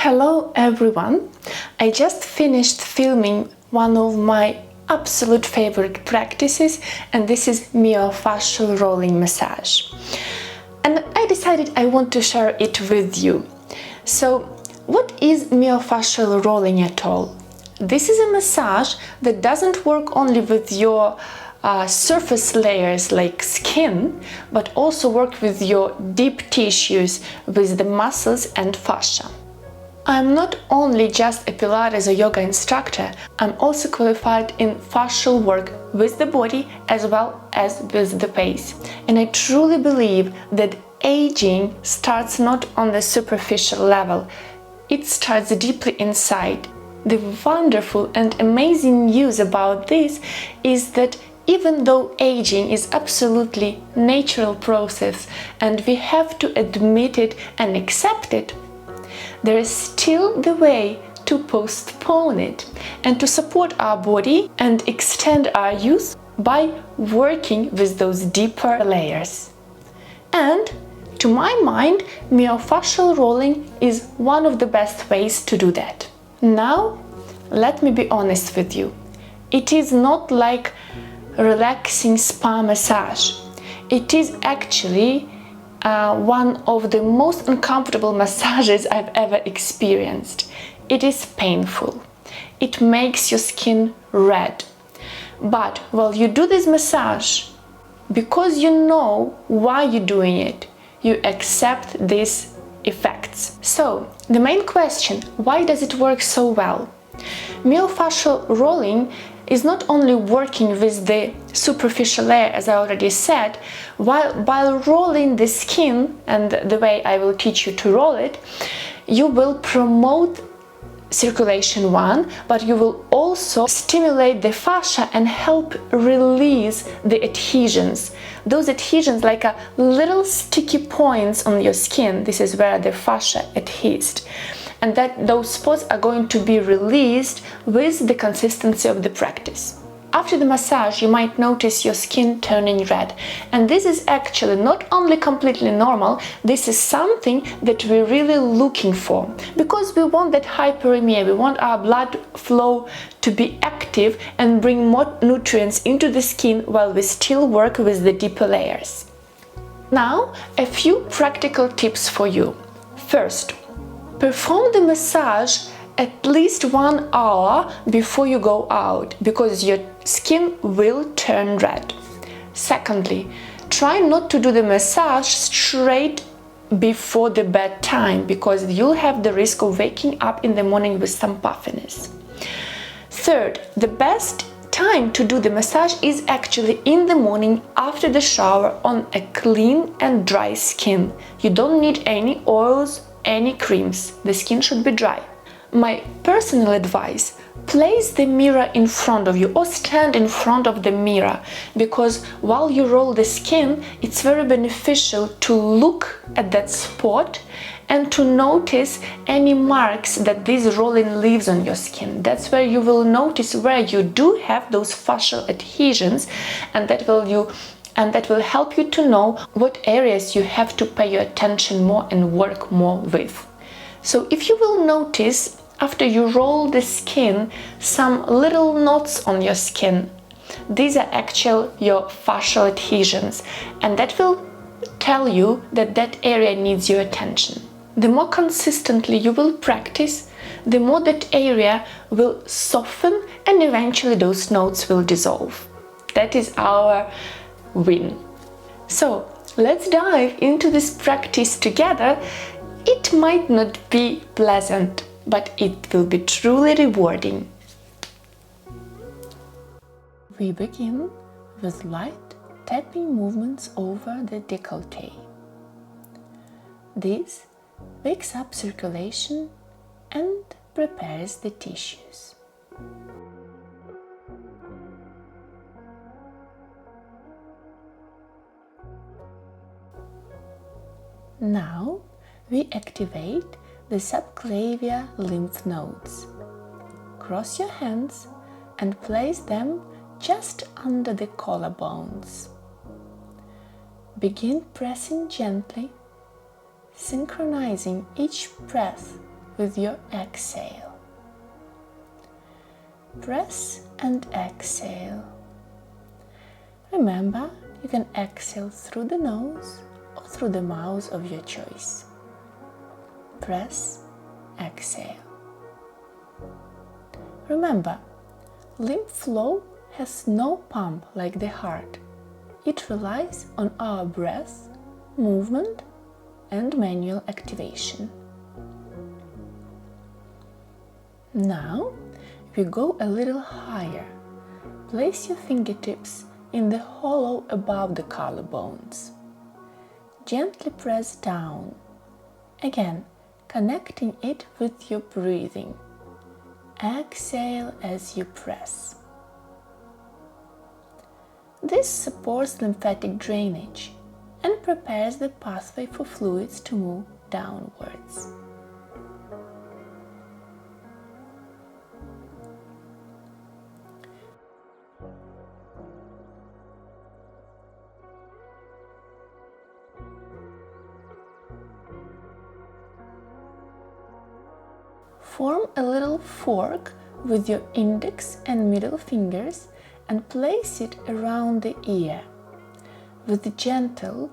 Hello everyone! I just finished filming one of my absolute favorite practices, and this is myofascial rolling massage. And I decided I want to share it with you. So, what is myofascial rolling at all? This is a massage that doesn't work only with your surface layers like skin, but also work with your deep tissues, with the muscles and fascia. I'm not only just a Pilates or yoga instructor, I'm also qualified in fascial work with the body as well as with the face. And I truly believe that aging starts not on the superficial level, it starts deeply inside. The wonderful and amazing news about this is that even though aging is absolutely natural process and we have to admit it and accept it, there is still the way to postpone it and to support our body and extend our youth by working with those deeper layers. And to my mind, myofascial rolling is one of the best ways to do that. Now, let me be honest with you. It is not like relaxing spa massage. It is actually one of the most uncomfortable massages I've ever experienced. It is painful. It makes your skin red. But while you do this massage, because you know why you're doing it, you accept these effects. So, the main question, why does it work so well? Myofascial rolling is not only working with the superficial layer, as I already said, while rolling the skin, and the way I will teach you to roll it, you will promote circulation but you will also stimulate the fascia and help release the adhesions. Those adhesions, like a little sticky points on your skin, this is where the fascia adheres. And that those spots are going to be released with the consistency of the practice. After the massage, you might notice your skin turning red. And this is actually not only completely normal, this is something that we're really looking for. Because we want that hyperemia, we want our blood flow to be active and bring more nutrients into the skin while we still work with the deeper layers. Now, a few practical tips for you. First, perform the massage at least 1 hour before you go out, because your skin will turn red. Secondly, try not to do the massage straight before the bedtime, because you'll have the risk of waking up in the morning with some puffiness. Third, the best time to do the massage is actually in the morning after the shower on a clean and dry skin. You don't need any oils, any creams. The skin should be dry. My personal advice, place the mirror in front of you or stand in front of the mirror, because while you roll the skin, it's very beneficial to look at that spot and to notice any marks that this rolling leaves on your skin. That's where you will notice where you do have those fascial adhesions, and that will help you to know what areas you have to pay your attention more and work more with. So if you will notice after you roll the skin some little knots on your skin, these are actually your fascial adhesions, and that will tell you that that area needs your attention. The more consistently you will practice, the more that area will soften and eventually those knots will dissolve. That is our win. So let's dive into this practice together. It might not be pleasant, but it will be truly rewarding. We begin with light tapping movements over the décolleté. This wakes up circulation and prepares the tissues. Now we activate the subclavian lymph nodes. Cross your hands and place them just under the collarbones. Begin pressing gently, synchronizing each breath with your exhale. Press and exhale. Remember, you can exhale through the nose or through the mouth of your choice. Press, exhale. Remember, lymph flow has no pump like the heart. It relies on our breath, movement, and manual activation. Now, we go a little higher. Place your fingertips in the hollow above the collarbones. Gently press down, again connecting it with your breathing. Exhale as you press. This supports lymphatic drainage and prepares the pathway for fluids to move downwards. Form a little fork with your index and middle fingers and place it around the ear. With gentle,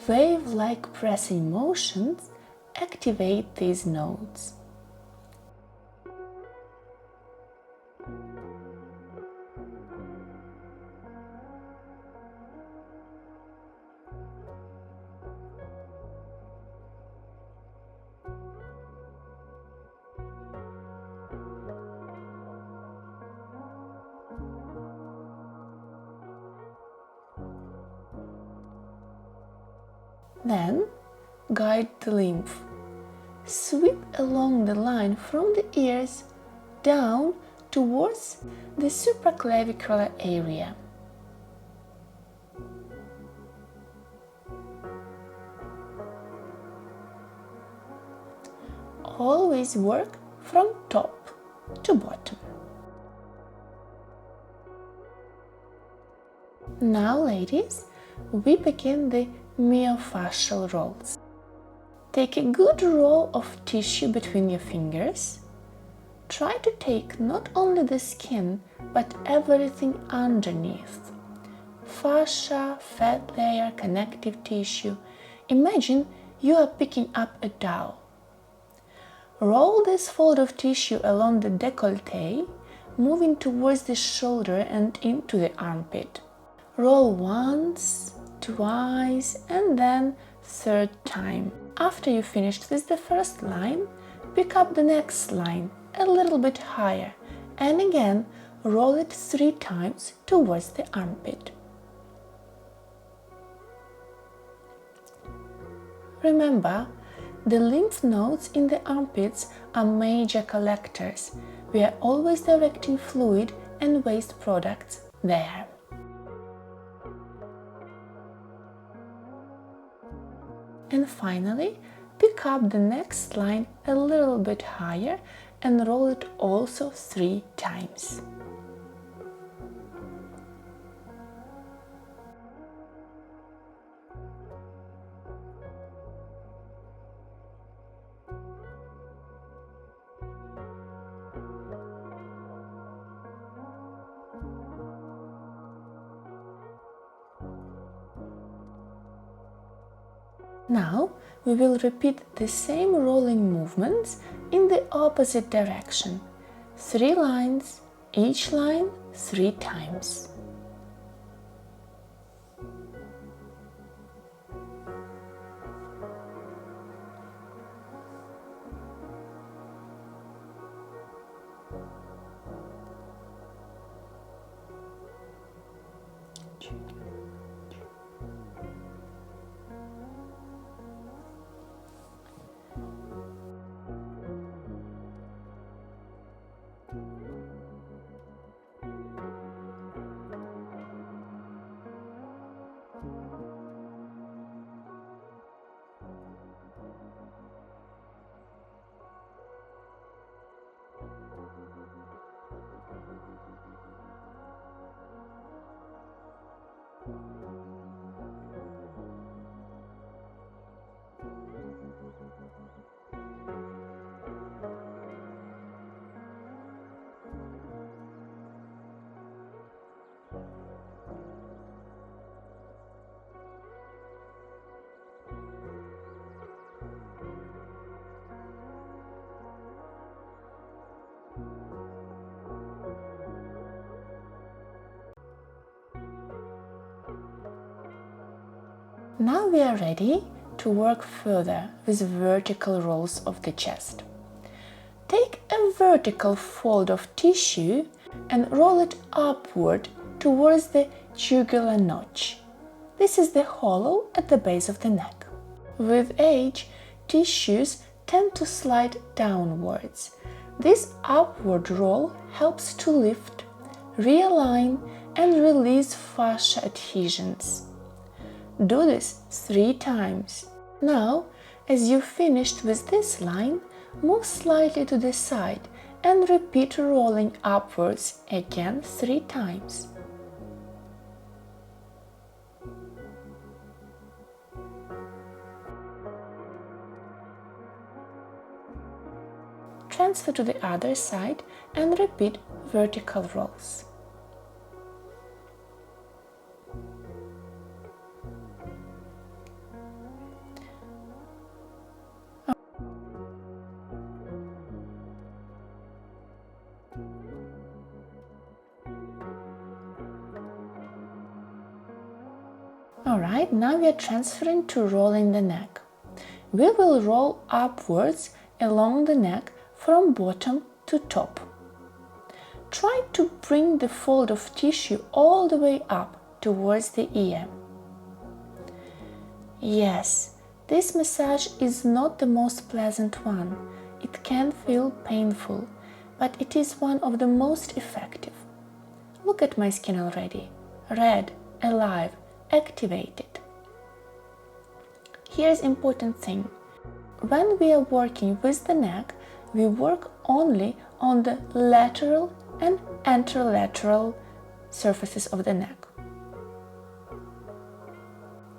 wave-like pressing motions, activate these nodes. Then, guide the lymph. Sweep along the line from the ears down towards the supraclavicular area. Always work from top to bottom. Now, ladies, we begin the myofascial rolls. Take a good roll of tissue between your fingers. Try to take not only the skin, but everything underneath. Fascia, fat layer, connective tissue. Imagine you are picking up a dough. Roll this fold of tissue along the décolleté, moving towards the shoulder and into the armpit. Roll once, twice, and then third time. After you finished with the first line, pick up the next line a little bit higher and again roll it 3 times towards the armpit. Remember, the lymph nodes in the armpits are major collectors. We are always directing fluid and waste products there. And finally, pick up the next line a little bit higher and roll it also 3 times. Now we will repeat the same rolling movements in the opposite direction. 3 lines, each line 3 times. Now we are ready to work further with vertical rolls of the chest. Take a vertical fold of tissue and roll it upward towards the jugular notch. This is the hollow at the base of the neck. With age, tissues tend to slide downwards. This upward roll helps to lift, realign, and release fascia adhesions. Do this 3 times. Now, as you finished with this line, move slightly to the side and repeat rolling upwards again 3 times. Transfer to the other side and repeat vertical rolls. Alright, now we are transferring to rolling the neck. We will roll upwards along the neck from bottom to top. Try to bring the fold of tissue all the way up towards the ear. Yes, this massage is not the most pleasant one. It can feel painful, but it is one of the most effective. Look at my skin already. Red, alive, activated. Here's important thing. When we are working with the neck, we work only on the lateral and anterolateral surfaces of the neck.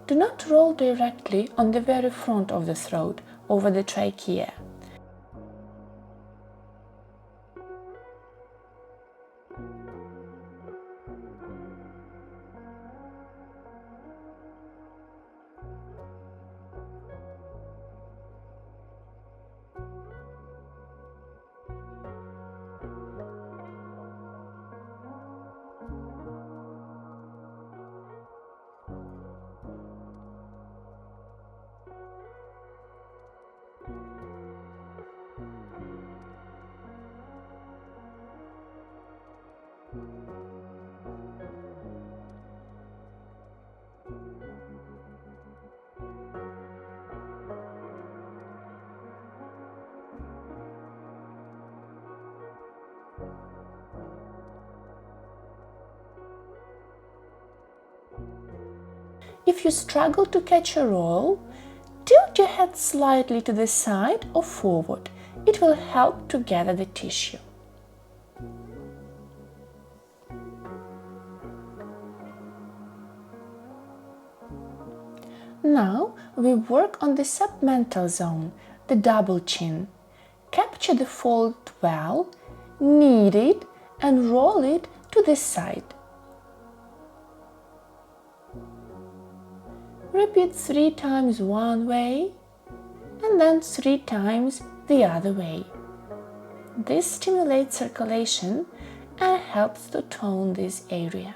Do not roll directly on the very front of the throat, over the trachea. If you struggle to catch a roll, tilt your head slightly to the side or forward. It will help to gather the tissue. Now we work on the submental zone, the double chin. Capture the fold well, knead it and roll it to the side. Repeat 3 times one way and then 3 times the other way. This stimulates circulation and helps to tone this area.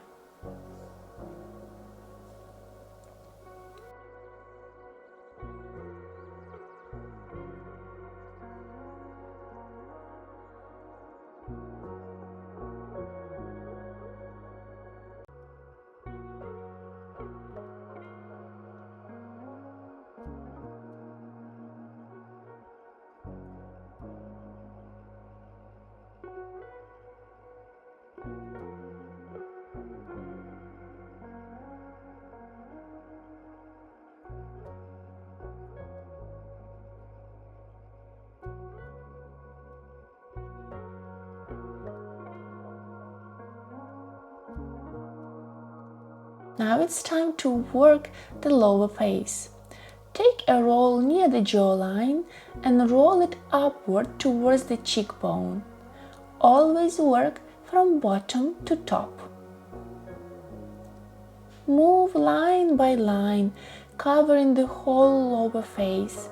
Now it's time to work the lower face. Take a roll near the jawline and roll it upward towards the cheekbone. Always work from bottom to top. Move line by line, covering the whole lower face.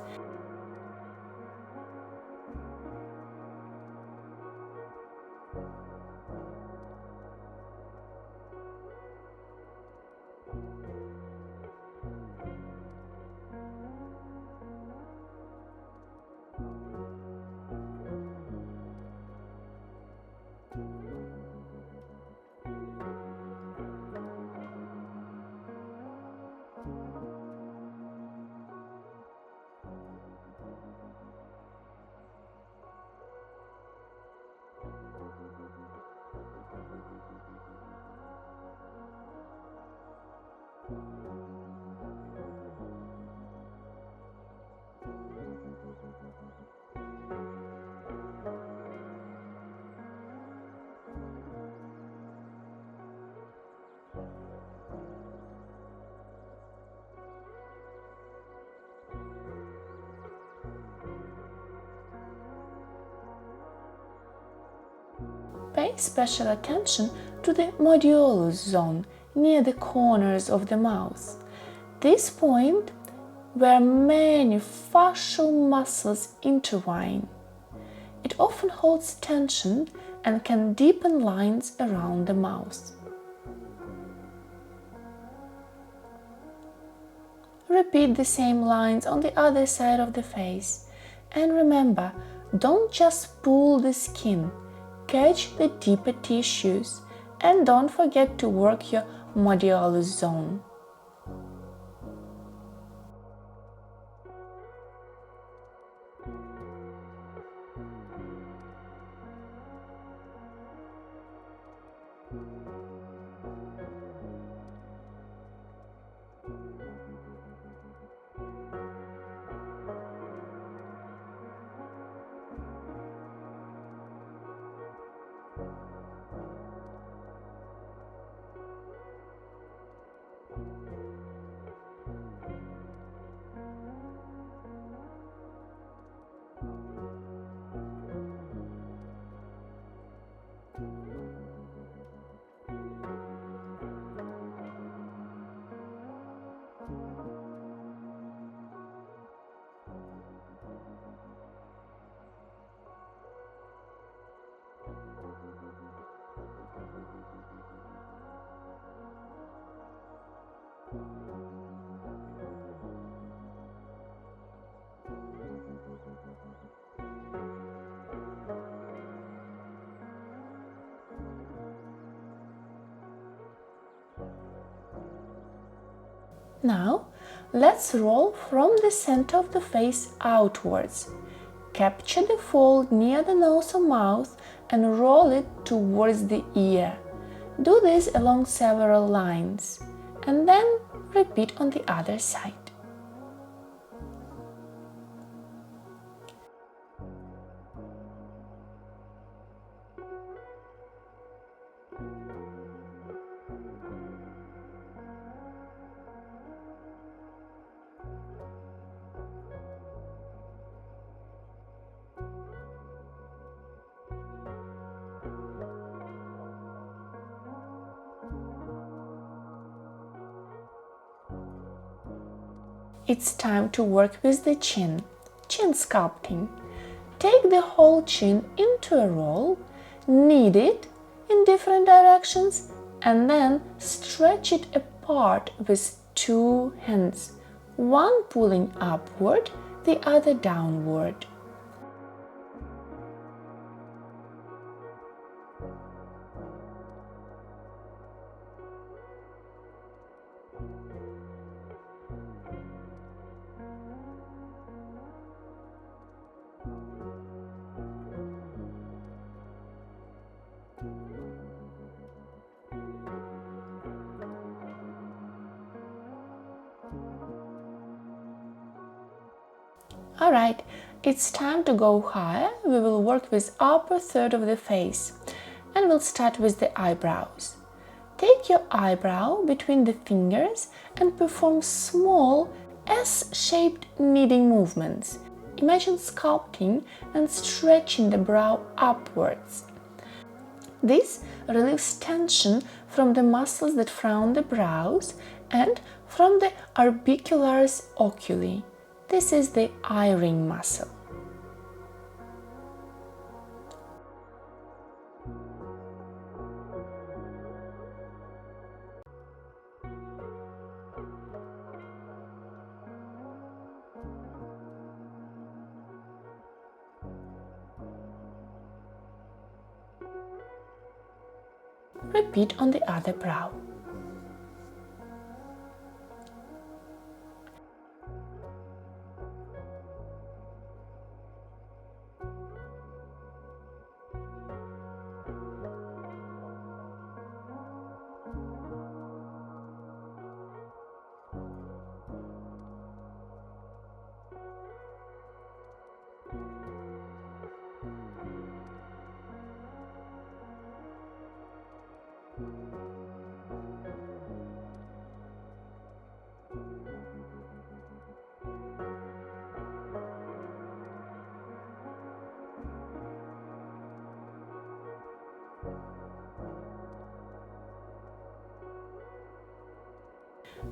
Pay special attention to the modiolus zone near the corners of the mouth. This point where many facial muscles intertwine. It often holds tension and can deepen lines around the mouth. Repeat the same lines on the other side of the face. And remember, don't just pull the skin, catch the deeper tissues, and don't forget to work your modiolus zone. Now, let's roll from the center of the face outwards. Capture the fold near the nose or mouth and roll it towards the ear. Do this along several lines, and then repeat on the other side. It's time to work with the chin sculpting. Take the whole chin into a roll, knead it in different directions, and then stretch it apart with two hands, one pulling upward, the other downward. Alright, it's time to go higher. We will work with upper third of the face and we'll start with the eyebrows. Take your eyebrow between the fingers and perform small S-shaped kneading movements. Imagine sculpting and stretching the brow upwards. This relieves tension from the muscles that frown the brows and from the orbicularis oculi. This is the eye ring muscle. Repeat on the other brow.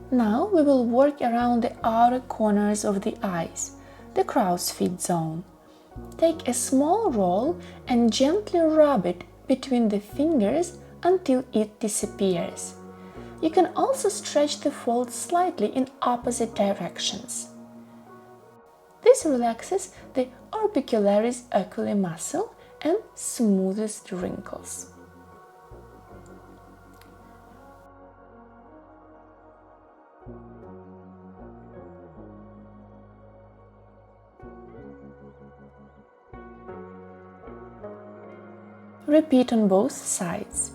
Now we will work around the outer corners of the eyes, the crow's feet zone. Take a small roll and gently rub it between the fingers until it disappears. You can also stretch the fold slightly in opposite directions. This relaxes the orbicularis oculi muscle and smooths the wrinkles. Repeat on both sides.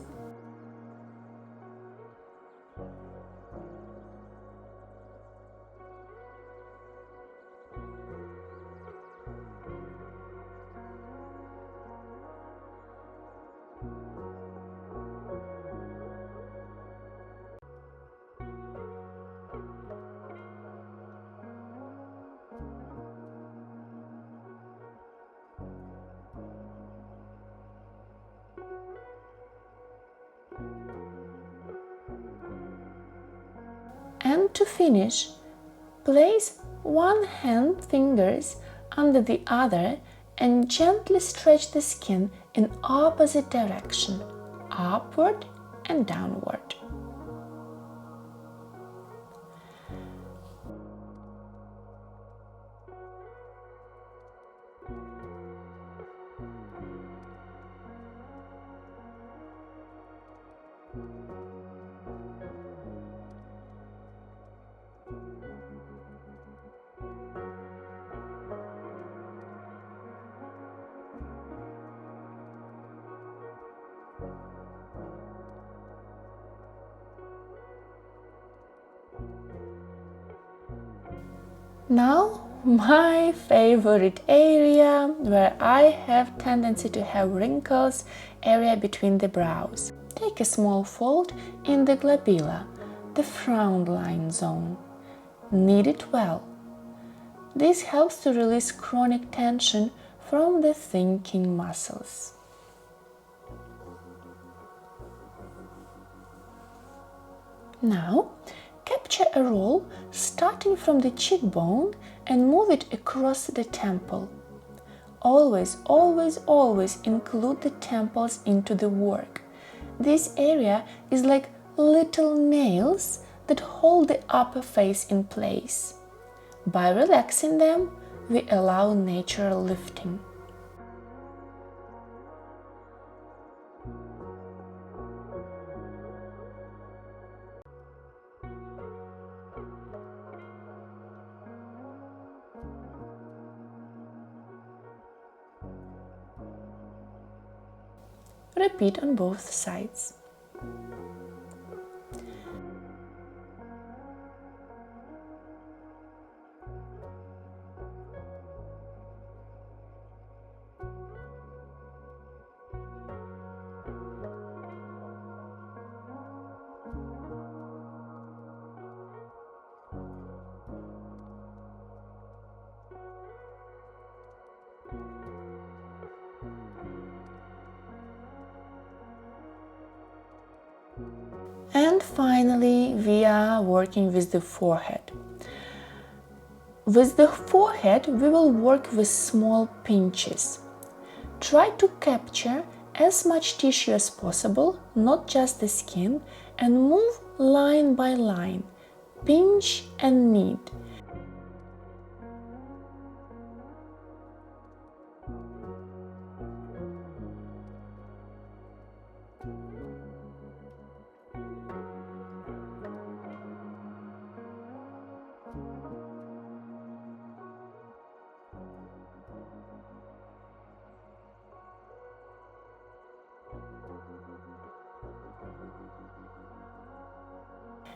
And to finish, place one hand fingers under the other and gently stretch the skin in opposite direction, upward and downward. Now, my favorite area where I have tendency to have wrinkles, area between the brows. Take a small fold in the glabella, the frown line zone. Knead it well. This helps to release chronic tension from the thinking muscles. Now, capture a roll starting from the cheekbone and move it across the temple. Always, always, always include the temples into the work. This area is like little nails that hold the upper face in place. By relaxing them, we allow natural lifting. Repeat on both sides. And finally, we are working with the forehead. With the forehead, we will work with small pinches. Try to capture as much tissue as possible, not just the skin, and move line by line. Pinch and knead.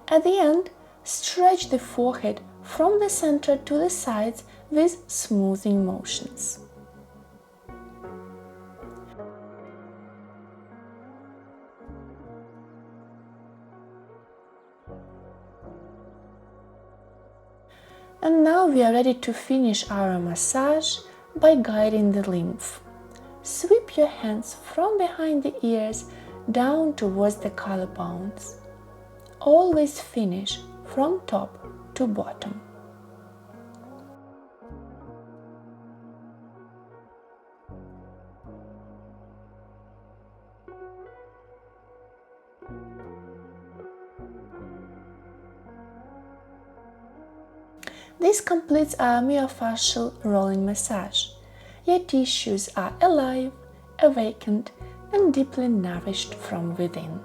At the end, stretch the forehead from the center to the sides with smoothing motions. And now we are ready to finish our massage by guiding the lymph. Sweep your hands from behind the ears down towards the collarbones. Always finish from top to bottom. This completes our myofascial rolling massage. Your tissues are alive, awakened, and deeply nourished from within.